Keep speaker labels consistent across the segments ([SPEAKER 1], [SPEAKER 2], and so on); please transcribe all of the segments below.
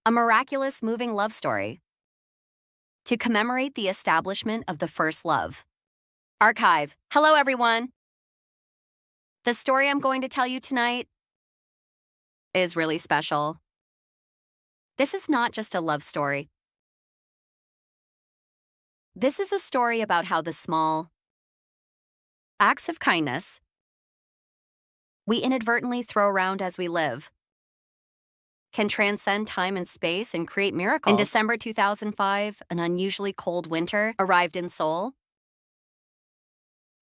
[SPEAKER 1] a miraculous moving love story to commemorate the establishment of the first love. Archive. Hello, everyone. The story I'm going to tell you tonight is really special. This is not just a love story. This is a story about how the small acts of kindness we inadvertently throw around as we live can transcend time and space and create miracles. In December 2005, an unusually cold winter arrived in Seoul.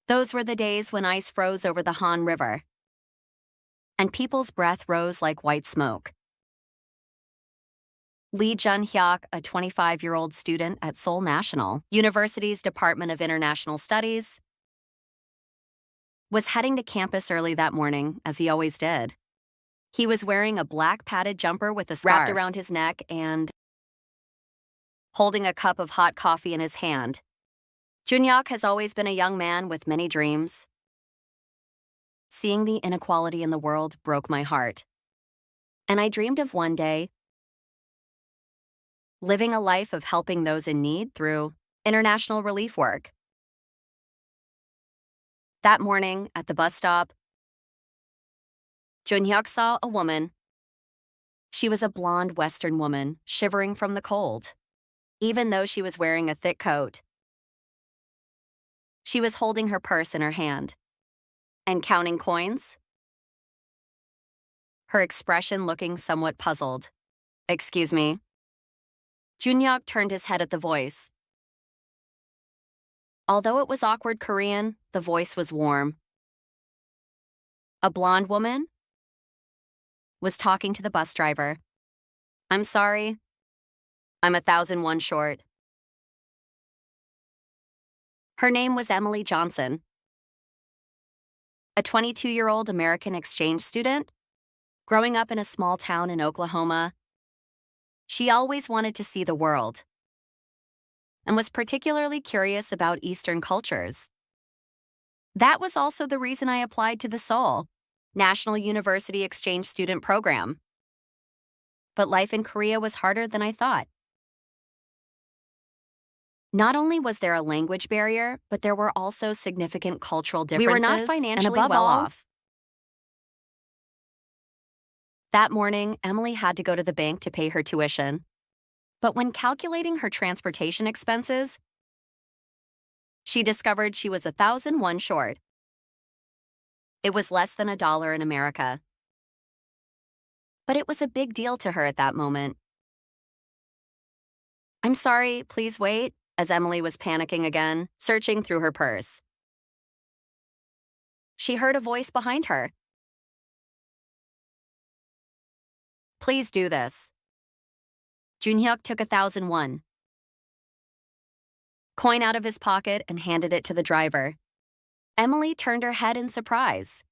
[SPEAKER 1] Those were the days when ice froze over the Han River, and people's breath rose like white smoke. Lee Jun-hyuk, a 25-year-old student at Seoul National University's Department of International Studies, was heading to campus early that morning, as he always did. He was wearing a black padded jumper with a scarf wrapped around his neck and holding a cup of hot coffee in his hand. Jun-hyuk has always been a young man with many dreams. Seeing the inequality in the world broke my heart, and I dreamed of one day living a life of helping those in need through international relief work. That morning, at the bus stop, Jun-hyuk saw a woman. She was a blonde Western woman, shivering from the cold. Even though she was wearing a thick coat, she was holding her purse in her hand and counting coins, her expression looking somewhat puzzled. "Excuse me." Jun-hyuk turned his head at the voice. Although it was awkward Korean, the voice was warm. A blonde woman was talking to the bus driver. "I'm sorry. I'm 1,001 short." Her name was Emily Johnson, a 22-year-old American exchange student. Growing up in a small town in Oklahoma, she always wanted to see the world and was particularly curious about Eastern cultures. That was also the reason I applied to the Seoul National University Exchange Student Program. But life in Korea was harder than I thought. Not only was there a language barrier, but there were also significant cultural differences. We were not financially well off. That morning, Emily had to go to the bank to pay her tuition. But when calculating her transportation expenses, she discovered she was 1,001 short. It was less than $1 in America. But it was a big deal to her at that moment. "I'm sorry, please wait," as Emily was panicking again, searching through her purse. She heard a voice behind her. "Please do this." Jun-hyuk took 1,001 coin out of his pocket and handed it to the driver. Emily turned her head in surprise.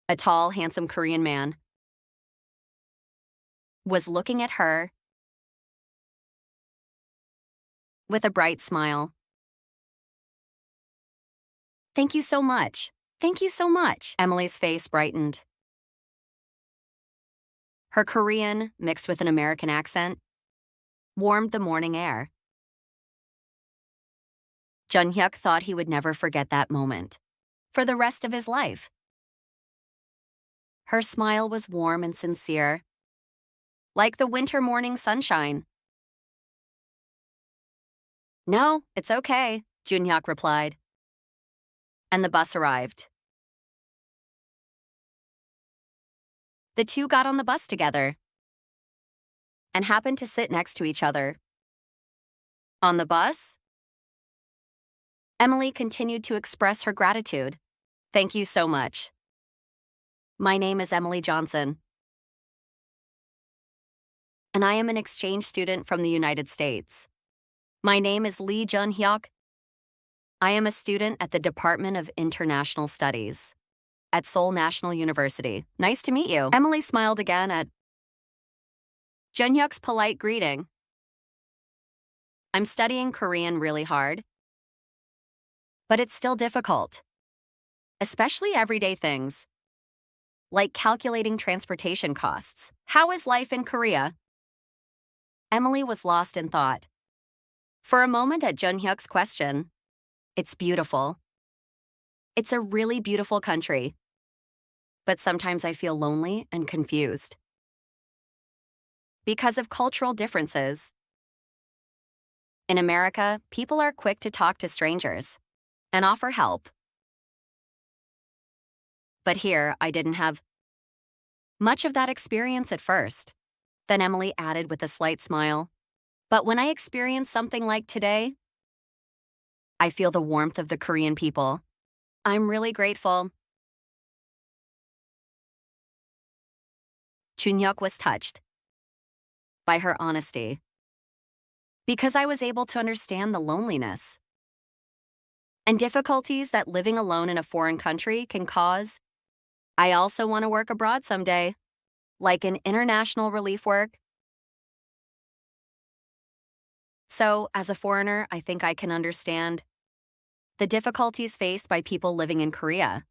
[SPEAKER 1] A tall, handsome Korean man was looking at her with a bright smile. "Thank you so much. Thank you so much." Emily's face brightened. Her Korean, mixed with an American accent, warmed the morning air. Jun-hyuk thought he would never forget that moment for the rest of his life. Her smile was warm and sincere, like the winter morning sunshine. "No, it's okay," Jun-hyuk replied. And the bus arrived. The two got on the bus together and happened to sit next to each other. On the bus, Emily continued to express her gratitude. "Thank you so much. My name is Emily Johnson, and I am an exchange student from the United States. My name is Lee Jun-hyuk. I am a student at the Department of International Studies at Seoul National University. Nice to meet you." Emily smiled again at Jun-hyuk's polite greeting. "I'm studying Korean really hard, but it's still difficult, especially everyday things. like calculating transportation costs. How is life in Korea? Emily was lost in thought. For a moment at Junhyuk's question, it's beautiful. It's a really beautiful country. But sometimes I feel lonely and confused. Because of cultural differences. In America, people are quick to talk to strangers and offer help. But here, I didn't have much of that experience at first. Then Emily added with a slight smile. But when I experience something like today, I feel the warmth of the Korean people. I'm really grateful. Junhyuk was touched by her honesty because I was able to understand the loneliness and difficulties that living alone in a foreign country can cause. I also want to work abroad someday, like in international relief work. So, as a foreigner, I think I can understand the difficulties faced by people living in Korea.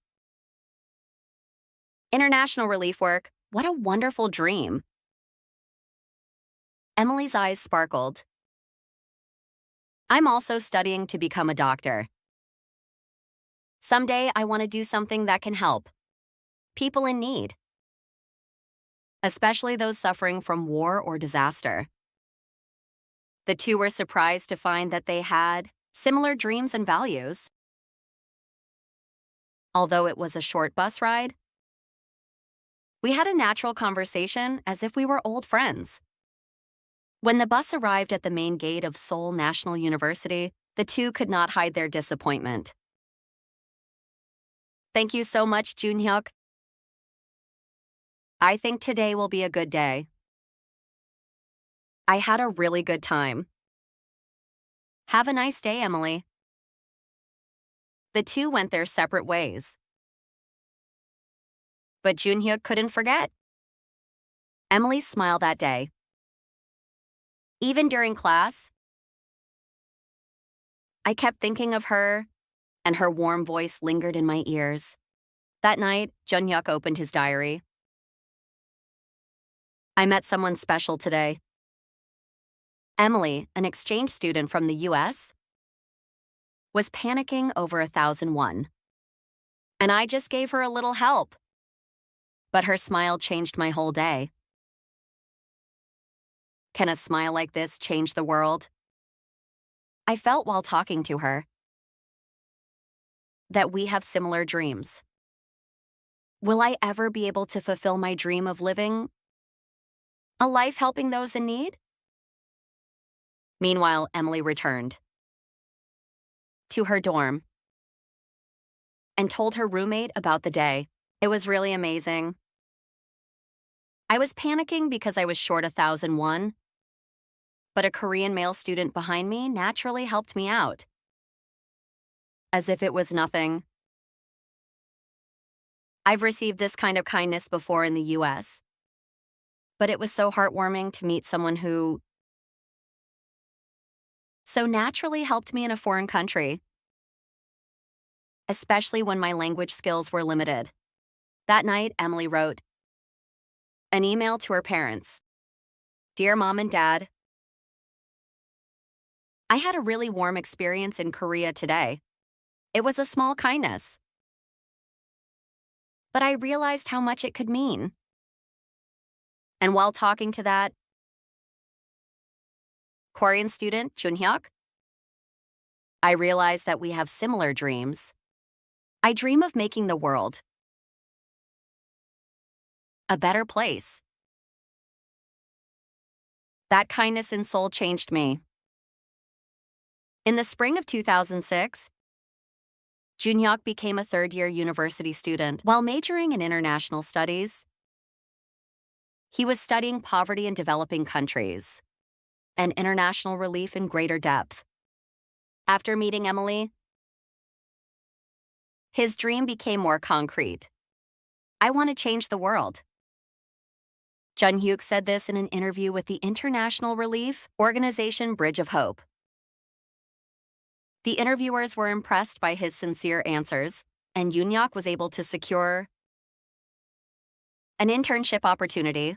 [SPEAKER 1] International relief work, what a wonderful dream. Emily's eyes sparkled. I'm also studying to become a doctor. Someday, I want to do something that can help people in need, especially those suffering from war or disaster. The two were surprised to find that they had similar dreams and values. Although it was a short bus ride, we had a natural conversation as if we were old friends. When the bus arrived at the main gate of Seoul National University, the two could not hide their disappointment. Thank you so much, Junhyuk. I think today will be a good day. I had a really good time. Have a nice day, Emily. The two went their separate ways. But Junhyuk couldn't forget Emily's smile that day. Even during class, I kept thinking of her, and her warm voice lingered in my ears. That night, Junhyuk opened his diary. I met someone special today. Emily, an exchange student from the US, was panicking over 1,001. And I just gave her a little help. But her smile changed my whole day. Can a smile like this change the world? I felt while talking to her that we have similar dreams. Will I ever be able to fulfill my dream of living a life helping those in need? Meanwhile, Emily returned to her dorm and told her roommate about the day. It was really amazing. I was panicking because I was short 1,001, but a Korean male student behind me naturally helped me out. As if it was nothing. I've received this kind of kindness before in the US, but it was so heartwarming to meet someone who so naturally helped me in a foreign country, especially when my language skills were limited. That night, Emily wrote an email to her parents. Dear Mom and Dad, I had a really warm experience in Korea today. It was a small kindness, but I realized how much it could mean. And while talking to that Korean student, Junhyuk, I realized that we have similar dreams. I dream of making the world a better place. That kindness in Seoul changed me. In the spring of 2006, Junhyuk became a third-year university student. While majoring in international studies, he was studying poverty in developing countries and international relief in greater depth. After meeting Emily, his dream became more concrete. I want to change the world. Junhyuk said this in an interview with the international relief organization Bridge of Hope. The interviewers were impressed by his sincere answers, and Junhyuk was able to secure An internship opportunity.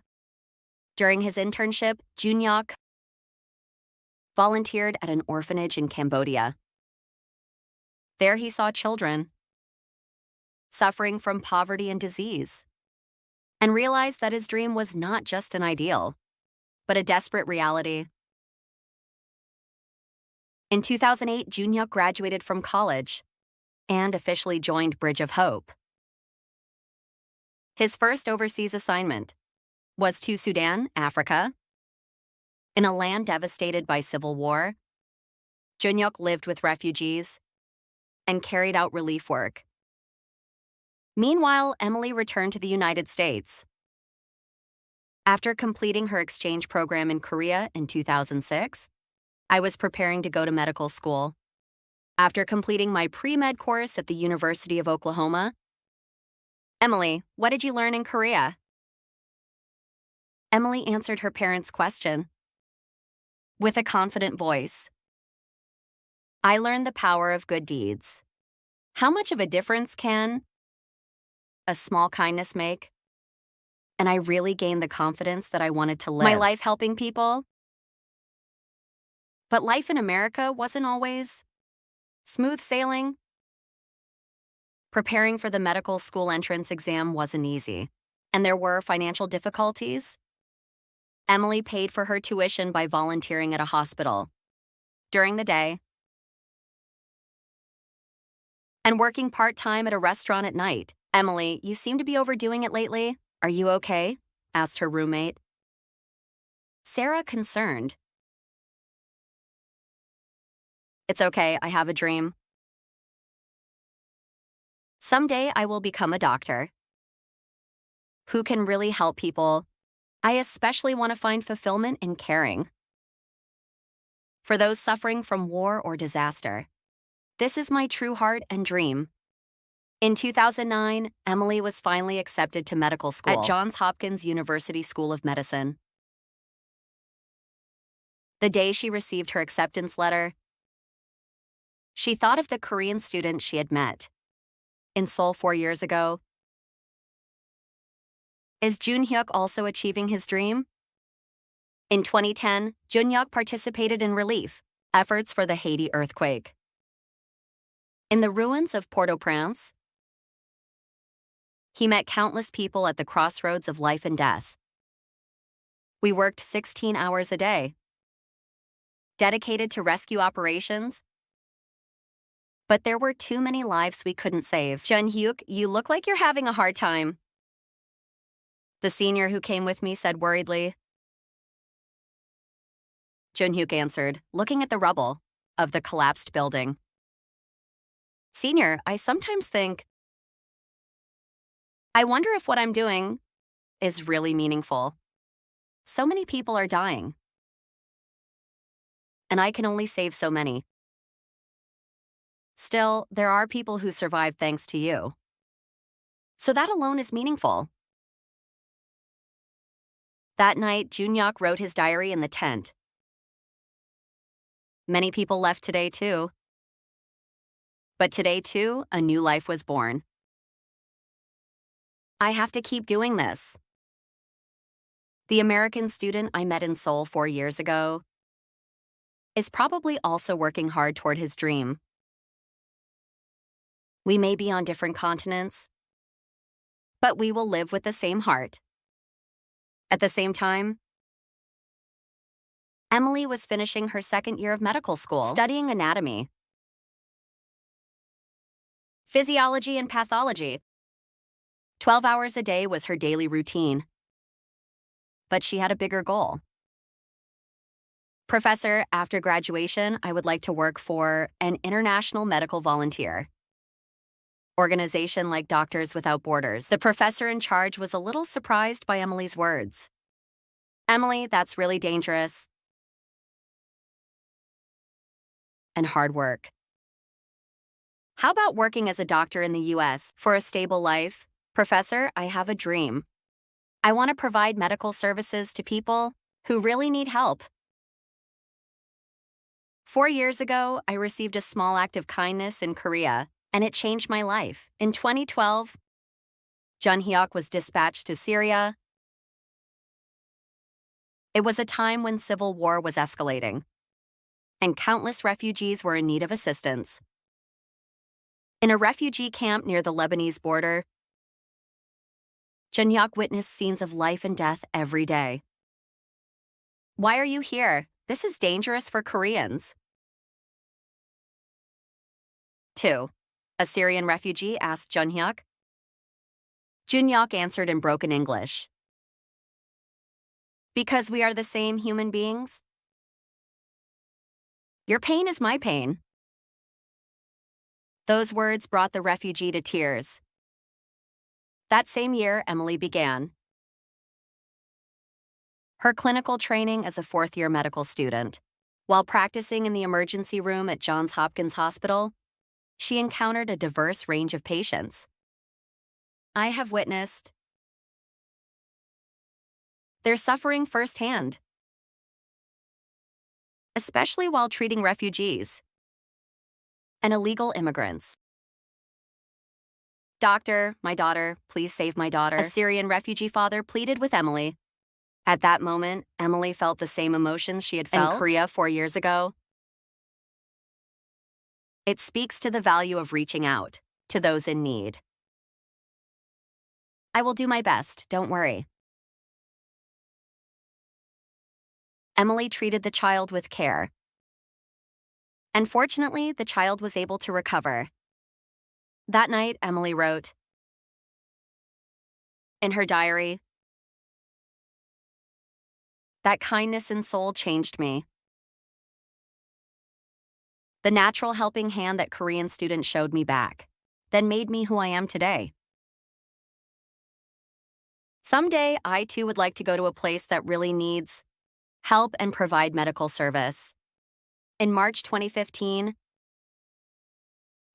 [SPEAKER 1] During his internship, Junhyuk volunteered at an orphanage in Cambodia. There he saw children suffering from poverty and disease, and realized that his dream was not just an ideal, but a desperate reality. In 2008, Junhyuk graduated from college and officially joined Bridge of Hope. His first overseas assignment was to Sudan, Africa. In a land devastated by civil war, Junhyuk lived with refugees and carried out relief work. Meanwhile, Emily returned to the United States. After completing her exchange program in Korea in 2006, I was preparing to go to medical school. After completing my pre-med course at the University of Oklahoma, Emily, what did you learn in Korea? Emily answered her parents' question with a confident voice. I learned the power of good deeds. How much of a difference can a small kindness make? And I really gained the confidence that I wanted to live my life helping people. But life in America wasn't always smooth sailing. Preparing for the medical school entrance exam wasn't easy, and there were financial difficulties. Emily paid for her tuition by volunteering at a hospital during the day and working part-time at a restaurant at night. Emily, you seem to be overdoing it lately. Are you okay? Asked her roommate, Sarah, concerned. It's okay, I have a dream. Someday I will become a doctor who can really help people. I especially want to find fulfillment in caring for those suffering from war or disaster. This is my true heart and dream. In 2009, Emily was finally accepted to medical school at Johns Hopkins University School of Medicine. The day she received her acceptance letter, she thought of the Korean student she had met in Seoul 4 years ago. Is Junhyuk also achieving his dream? In 2010, Junhyuk participated in relief efforts for the Haiti earthquake. In the ruins of Port-au-Prince, he met countless people at the crossroads of life and death. We worked 16 hours a day, dedicated to rescue operations, but there were too many lives we couldn't save. Junhyuk, you look like you're having a hard time, the senior who came with me said worriedly. Junhyuk answered, looking at the rubble of the collapsed building. Senior, I sometimes think, I wonder if what I'm doing is really meaningful. So many people are dying, and I can only save so many. Still, there are people who survived thanks to you. So that alone is meaningful. That night, Junhyuk wrote his diary in the tent. Many people left today too. But today too, a new life was born. I have to keep doing this. The American student I met in Seoul 4 years ago is probably also working hard toward his dream. We may be on different continents, but we will live with the same heart. At the same time, Emily was finishing her second year of medical school, studying anatomy, physiology, and pathology. 12 hours a day was her daily routine. But she had a bigger goal. Professor, after graduation, I would like to work for an international medical volunteer organization like Doctors Without Borders. The professor in charge was a little surprised by Emily's words. Emily, that's really dangerous and hard work. How about working as a doctor in the US for a stable life? Professor, I have a dream. I want to provide medical services to people who really need help. 4 years ago, I received a small act of kindness in Korea, and it changed my life. In 2012, Junhyuk was dispatched to Syria. It was a time when civil war was escalating, and countless refugees were in need of assistance. In a refugee camp near the Lebanese border, Junhyuk witnessed scenes of life and death every day. "Why are you here? This is dangerous for Koreans." 2. A Syrian refugee asked Junhyuk. Junhyuk answered in broken English. "Because we are the same human beings? Your pain is my pain." Those words brought the refugee to tears. That same year, Emily began her clinical training as a fourth-year medical student. While practicing in the emergency room at Johns Hopkins Hospital, she encountered a diverse range of patients. "I have witnessed their suffering firsthand, especially while treating refugees and illegal immigrants. Doctor, my daughter, please save my daughter," a Syrian refugee father pleaded with Emily. At that moment, Emily felt the same emotions she had felt in Korea 4 years ago. It speaks to the value of reaching out to those in need. "I will do my best, don't worry." Emily treated the child with care. And fortunately, the child was able to recover. That night, Emily wrote in her diary, "That kindness in soul changed me. The natural helping hand that Korean students showed me back, then made me who I am today. Someday, I too would like to go to a place that really needs help and provide medical service." In March 2015,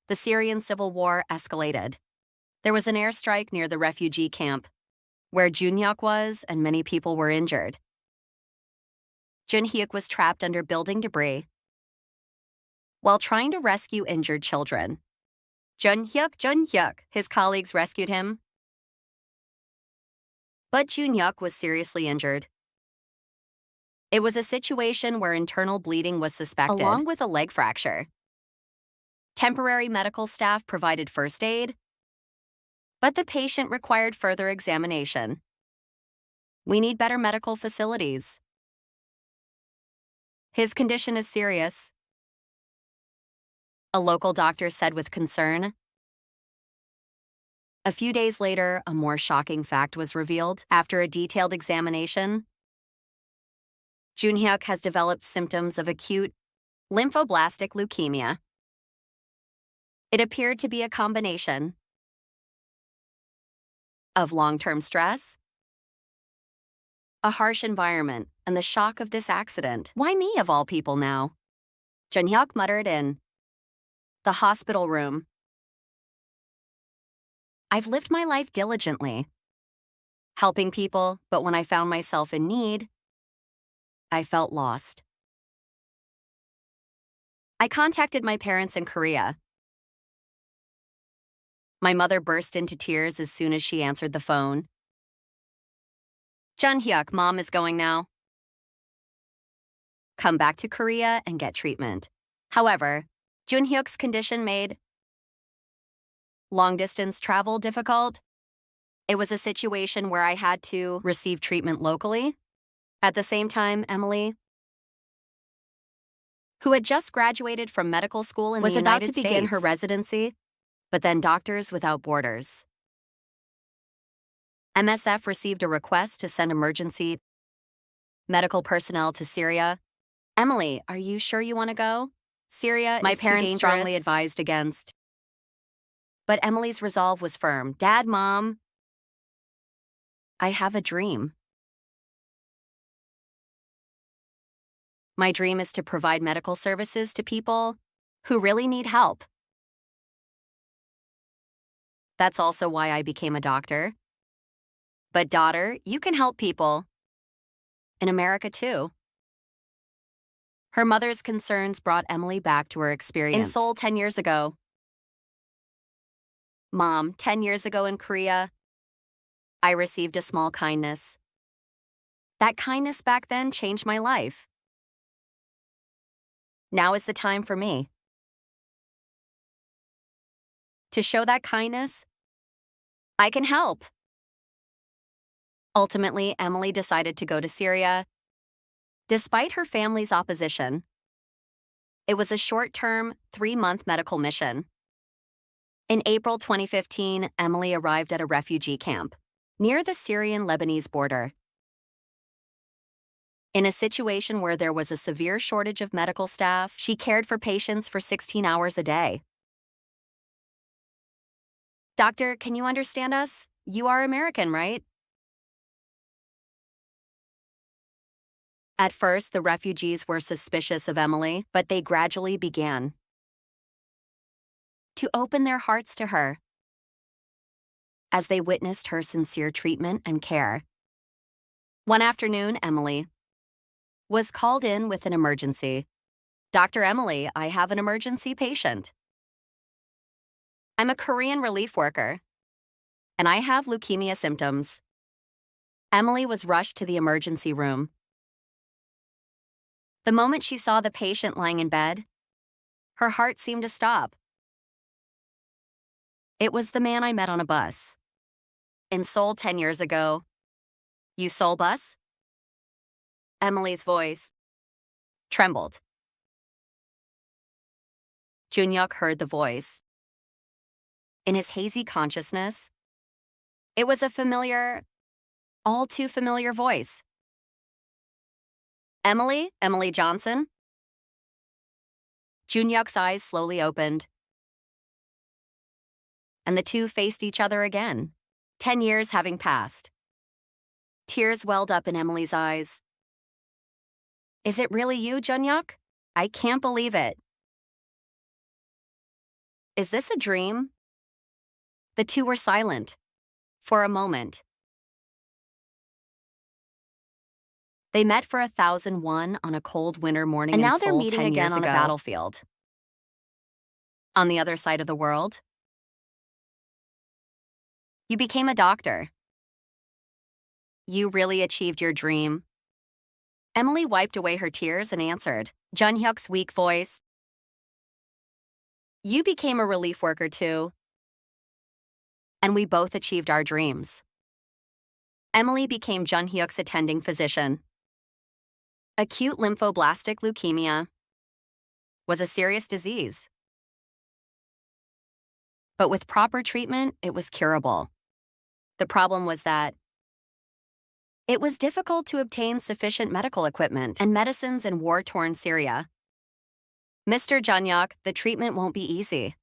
[SPEAKER 1] the Syrian civil war escalated. There was an airstrike near the refugee camp, where Junhyuk was, and many people were injured. Junhyuk was trapped under building debris while trying to rescue injured children. Junhyuk, his colleagues rescued him. But Junhyuk was seriously injured. It was a situation where internal bleeding was suspected, along with a leg fracture. Temporary medical staff provided first aid, but the patient required further examination. "We need better medical facilities. His condition is serious," a local doctor said with concern. A few days later, a more shocking fact was revealed. After a detailed examination, Junhyuk has developed symptoms of acute lymphoblastic leukemia. It appeared to be a combination of long-term stress, a harsh environment, and the shock of this accident. "Why me, of all people, now?" Junhyuk muttered in the hospital room. "I've lived my life diligently, helping people, but when I found myself in need, I felt lost. I contacted my parents in Korea. My mother burst into tears as soon as she answered the phone. Junhyuk, Mom is going now. Come back to Korea and get treatment." However, Junhyuk's condition made long-distance travel difficult. It was a situation where I had to receive treatment locally. At the same time, Emily, who had just graduated from medical school in the United States, was about to begin her residency, but then Doctors Without Borders, MSF, received a request to send emergency medical personnel to Syria. "Emily, are you sure you want to go? Syria my is parents too dangerous." Strongly advised against. But Emily's resolve was firm. "Dad, Mom, I have a dream. My dream is to provide medical services to people who really need help. That's also why I became a doctor. But daughter, you can help people in America too." Her mother's concerns brought Emily back to her experience in Seoul 10 years ago. "Mom, 10 years ago in Korea, I received a small kindness. That kindness back then changed my life. Now is the time for me to show that kindness. I can help. Ultimately, Emily decided to go to Syria, despite her family's opposition. It was a short-term, 3-month medical mission. In April 2015, Emily arrived at a refugee camp near the Syrian-Lebanese border. In a situation where there was a severe shortage of medical staff, she cared for patients for 16 hours a day. Doctor, can you understand us? You are American, right? At first, the refugees were suspicious of Emily, but they gradually began to open their hearts to her as they witnessed her sincere treatment and care. One afternoon, Emily was called in with an emergency. Dr. Emily, I have an emergency patient. I'm a Korean relief worker, and I have leukemia symptoms. Emily was rushed to the emergency room. The moment she saw the patient lying in bed, her heart seemed to stop. It was the man I met on a bus in Seoul 10 years ago. You Seoul bus? Emily's voice trembled. Junhyuk heard the voice. In his hazy consciousness, it was a familiar, all too familiar voice. Emily? Emily Johnson? Junhyuk's eyes slowly opened, and the two faced each other again, 10 years having passed. Tears welled up in Emily's eyes. Is it really you, Junhyuk? I can't believe it. Is this a dream? The two were silent for a moment. They met for 1001 on a cold winter morning
[SPEAKER 2] And
[SPEAKER 1] in
[SPEAKER 2] now they're
[SPEAKER 1] Seoul
[SPEAKER 2] meeting
[SPEAKER 1] 10
[SPEAKER 2] again
[SPEAKER 1] years
[SPEAKER 2] on a
[SPEAKER 1] ago.
[SPEAKER 2] battlefield.
[SPEAKER 1] On the other side of the world, you became a doctor. You really achieved your dream. Emily wiped away her tears and answered, Junhyuk's weak voice. You became a relief worker too. And we both achieved our dreams. Emily became Junhyuk's attending physician. Acute lymphoblastic leukemia was a serious disease. But with proper treatment, it was curable. The problem was that it was difficult to obtain sufficient medical equipment and medicines in war-torn Syria. Mr. Junhyuk, the treatment won't be easy.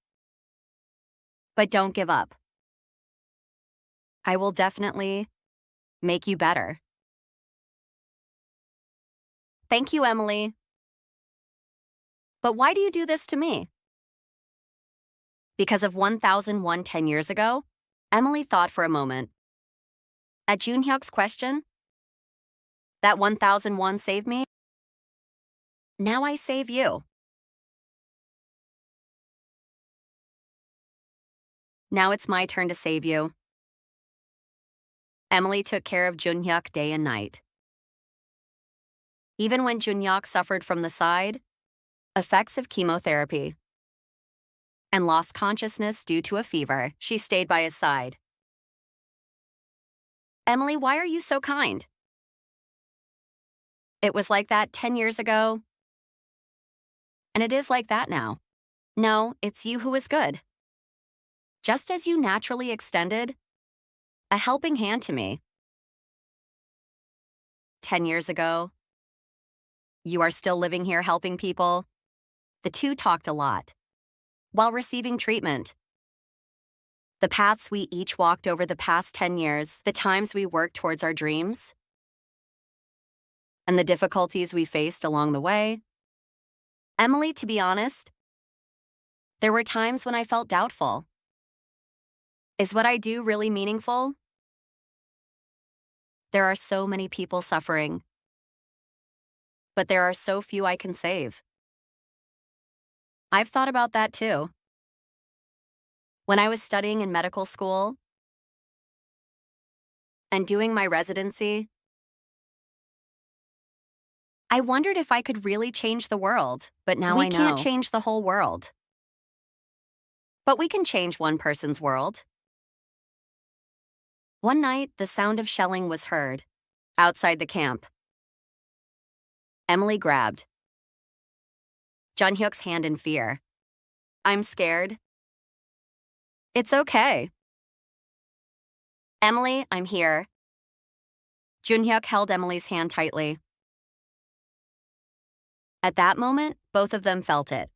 [SPEAKER 1] But don't give up. I will definitely make you better. Thank you, Emily. But why do you do this to me? Because of 1001 10 years ago? Emily thought for a moment. At Junhyuk's question, that 1001 saved me? Now I save you. Now it's my turn to save you. Emily took care of Junhyuk day and night. Even when Junhyuk suffered from the side effects of chemotherapy and lost consciousness due to a fever, she stayed by his side. Emily, why are you so kind? It was like that 10 years ago, and it is like that now. No, it's you who is good. Just as you naturally extended a helping hand to me 10 years ago, you are still living here helping people. The two talked a lot while receiving treatment. The paths we each walked over the past 10 years, the times we worked towards our dreams, and the difficulties we faced along the way. Emily, to be honest, there were times when I felt doubtful. Is what I do really meaningful? There are so many people suffering, but there are so few I can save. I've thought about that too. When I was studying in medical school, and doing my residency, I wondered if I could really change the world, but now I know. We can't change the whole world. But we can change one person's world. One night, the sound of shelling was heard, outside the camp. Emily grabbed Junhyuk's hand in fear. I'm scared. It's okay. Emily, I'm here. Junhyuk held Emily's hand tightly. At that moment, both of them felt it.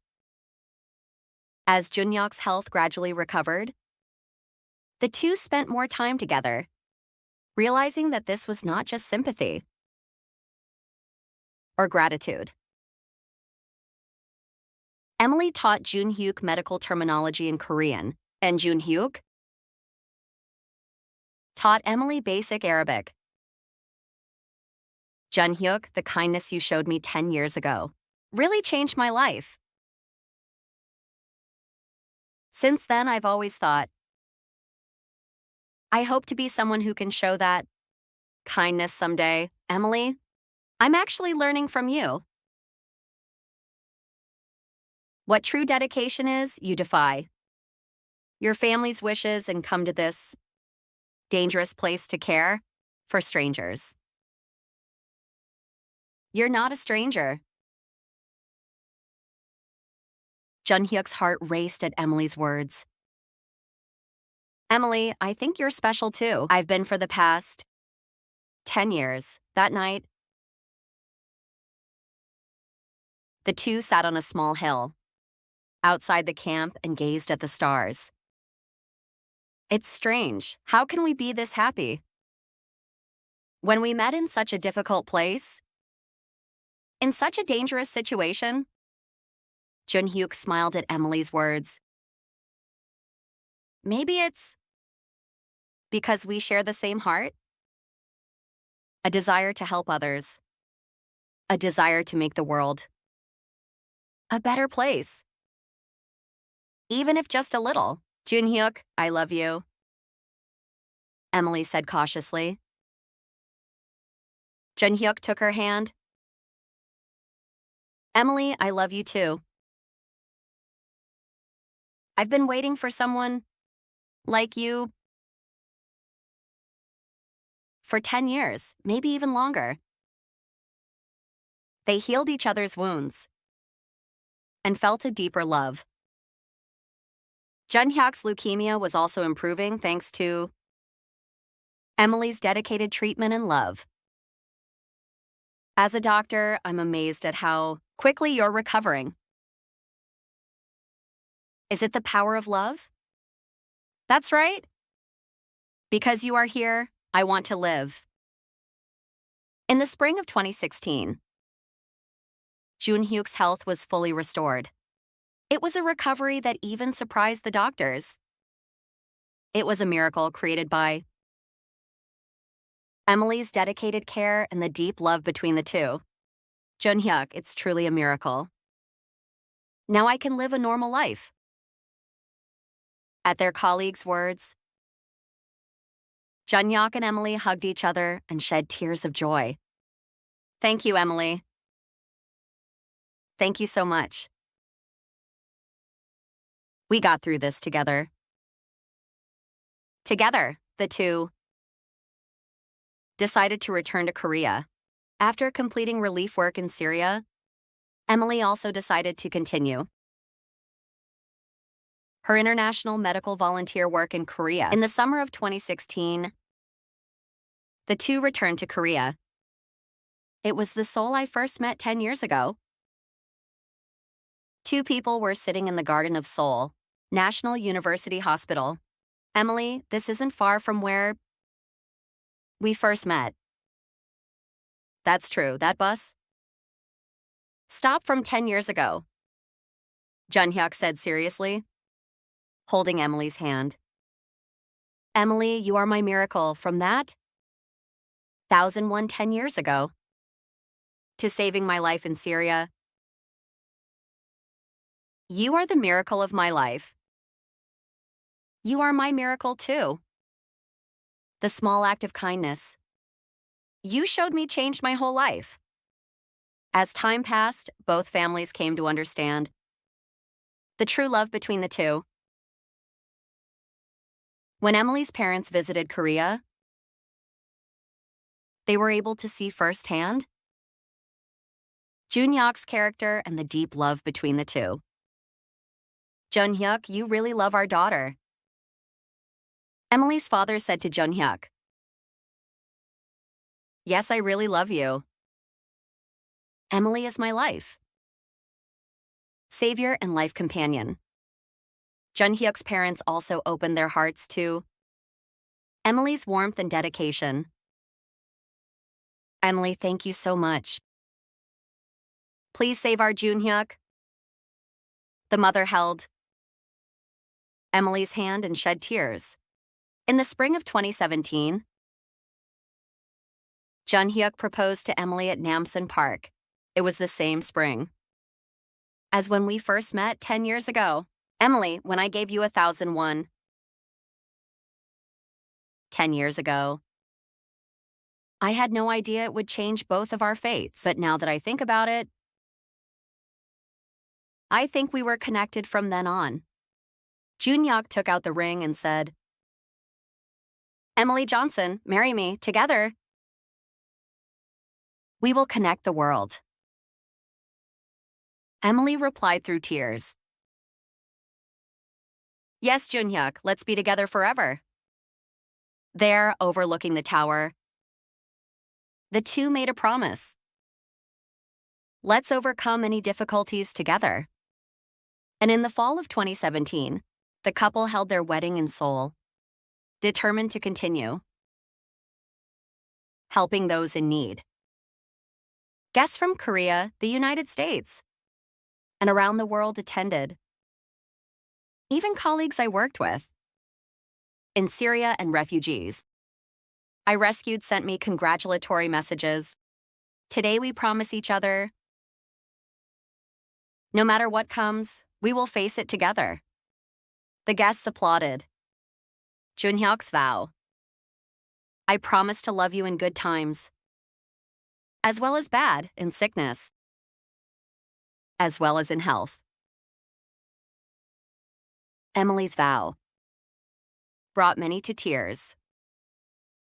[SPEAKER 1] As Junhyuk's health gradually recovered, the two spent more time together, realizing that this was not just sympathy or gratitude. Emily taught Junhyuk medical terminology in Korean, and Junhyuk taught Emily basic Arabic. Junhyuk, the kindness you showed me 10 years ago really changed my life. Since then, I've always thought, I hope to be someone who can show that kindness someday. Emily, I'm actually learning from you. What true dedication is, you defy your family's wishes and come to this dangerous place to care for strangers. You're not a stranger. Junhyuk's heart raced at Emily's words. Emily, I think you're special too. I've been for the past 10 years. That night, the two sat on a small hill outside the camp and gazed at the stars. It's strange. How can we be this happy when we met in such a difficult place? In such a dangerous situation? Junhyuk smiled at Emily's words. Maybe it's because we share the same heart? A desire to help others. A desire to make the world a better place. Even if just a little. Junhyuk, I love you, Emily said cautiously. Junhyuk took her hand. Emily, I love you too. I've been waiting for someone like you for 10 years, maybe even longer. They healed each other's wounds and felt a deeper love. Junhyuk's leukemia was also improving thanks to Emily's dedicated treatment and love. As a doctor, I'm amazed at how quickly you're recovering. Is it the power of love? That's right. Because you are here, I want to live. In the spring of 2016, Junhyuk's health was fully restored. It was a recovery that even surprised the doctors. It was a miracle created by Emily's dedicated care and the deep love between the two. Junhyuk, it's truly a miracle. Now I can live a normal life. At their colleagues' words, Junhyuk and Emily hugged each other and shed tears of joy. Thank you, Emily. Thank you so much. We got through this together. Together, the two decided to return to Korea. After completing relief work in Syria, Emily also decided to continue her international medical volunteer work in Korea. In the summer of 2016, the two returned to Korea. It was the Seoul I first met 10 years ago. Two people were sitting in the garden of Seoul National University Hospital. Emily, this isn't far from where we first met. That's true, that bus stopped from 10 years ago, Junhyuk said seriously, holding Emily's hand. Emily, you are my miracle from that 1001 10 years ago to saving my life in Syria. You are the miracle of my life. You are my miracle too. The small act of kindness you showed me changed my whole life. As time passed, both families came to understand the true love between the two. When Emily's parents visited Korea, they were able to see firsthand Junhyuk's character and the deep love between the two. Junhyuk, you really love our daughter. Emily's father said to Junhyuk, yes, I really love you. Emily is my life. Savior and life companion. Junhyuk's parents also opened their hearts to Emily's warmth and dedication. Emily, thank you so much. Please save our Junhyuk. The mother held Emily's hand and shed tears. In the spring of 2017, Junhyuk proposed to Emily at Namsan Park. It was the same spring as when we first met 10 years ago. Emily, when I gave you 1,001. 10 years ago. I had no idea it would change both of our fates, but now that I think about it, I think we were connected from then on. Junhyuk took out the ring and said, Emily Johnson, marry me, together. We will connect the world. Emily replied through tears. Yes, Junhyuk, let's be together forever. There, overlooking the tower, the two made a promise. Let's overcome any difficulties together. And in the fall of 2017, the couple held their wedding in Seoul, determined to continue helping those in need. Guests from Korea, the United States, and around the world attended. Even colleagues I worked with in Syria and refugees I rescued sent me congratulatory messages. Today we promise each other, no matter what comes, we will face it together. The guests applauded. Junhyuk's vow. I promise to love you in good times, as well as bad, in sickness, as well as in health. Emily's vow brought many to tears.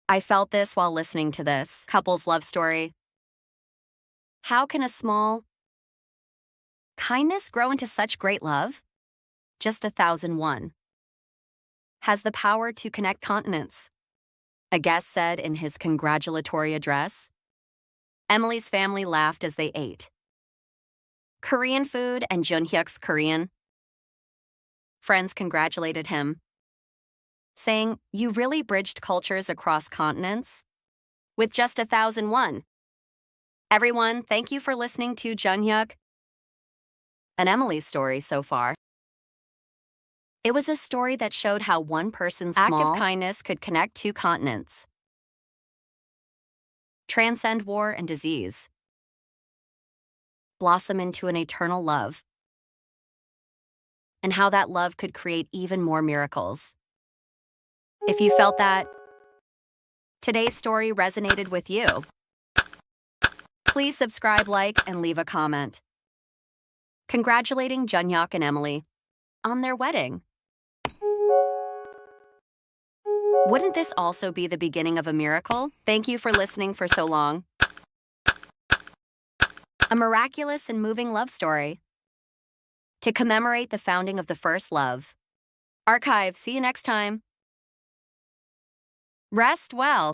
[SPEAKER 1] I felt this while listening to this couple's love story. How can a small kindness grow into such great love? Just 1,001 has the power to connect continents, a guest said in his congratulatory address. Emily's family laughed as they ate Korean food and Junhyuk's Korean. Friends congratulated him, saying, you really bridged cultures across continents with just 1,001. Everyone, thank you for listening to Junhyuk and Emily's story so far. It was a story that showed how one person's act of kindness could connect two continents, transcend war and disease, blossom into an eternal love, and how that love could create even more miracles. If you felt that today's story resonated with you, please subscribe, like, and leave a comment congratulating Junhyuk and Emily on their wedding. Wouldn't this also be the beginning of a miracle? Thank you for listening for so long. A miraculous and moving love story to commemorate the founding of the first love. Archive. See you next time. Rest well.